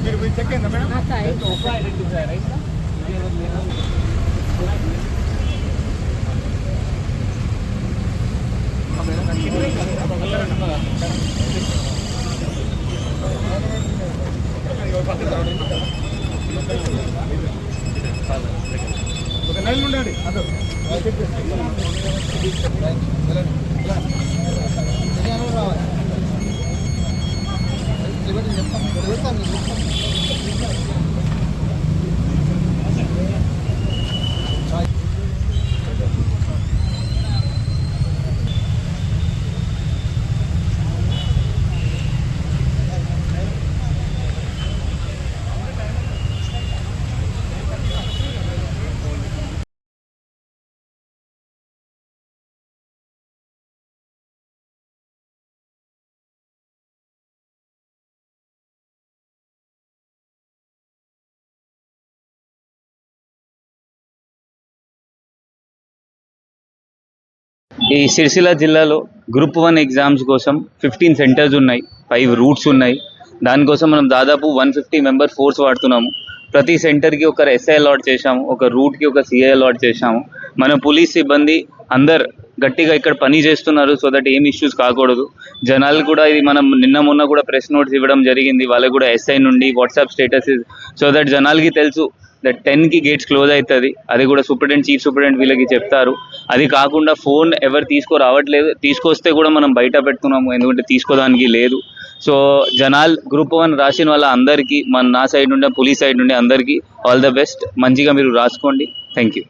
మీరు చెక్ అయిందా మేడం? ఒక నెల ఉండండి అందరూ ఈ సిరిసిల్ల జిల్లాలో గ్రూప్ 1 ఎగ్జామ్స్ కోసం 15 సెంటర్స్ ఉన్నాయి, 5 రూట్స్ ఉన్నాయి. దానికోసం మనం దాదాపు 150 మెంబర్ ఫోర్స్ వాడుతున్నాము. ప్రతి సెంటర్కి ఒక ఎస్ఐ అలాట్ చేశాము, ఒక రూట్కి ఒక సిఐ అలాట్ చేశాము. మన పోలీస్ సిబ్బంది అందరు గట్టిగా ఇక్కడ పని చేస్తున్నారు, సో దట్ ఏం ఇష్యూస్ కాకూడదు. జనాలు కూడా ఇది మనం నిన్న మొన్న కూడా ప్రెస్ నోట్స్ ఇవ్వడం జరిగింది, వాళ్ళకి కూడా ఎస్ఐ నుండి వాట్సాప్ స్టేటస్, సో దట్ జనాలకి తెలుసు దట్ 10కి గేట్స్ క్లోజ్ అవుతుంది. అది కూడా సూపరింటెండెంట్, చీఫ్ సూపరింటెండెంట్ వీళ్ళకి చెప్తారు. అది కాకుండా ఫోన్ ఎవరు తీసుకురావట్లేదు, తీసుకొస్తే కూడా మనం బయట పెడుతున్నాము, ఎందుకంటే తీసుకోవడానికి లేదు. సో జనాల్ గ్రూప్ 1 రాసిన వాళ్ళ అందరికీ నా సైడ్ నుండి, పోలీస్ సైడ్ నుండి అందరికీ ఆల్ ద బెస్ట్. మంచిగా మీరు రాసుకోండి. Thank you.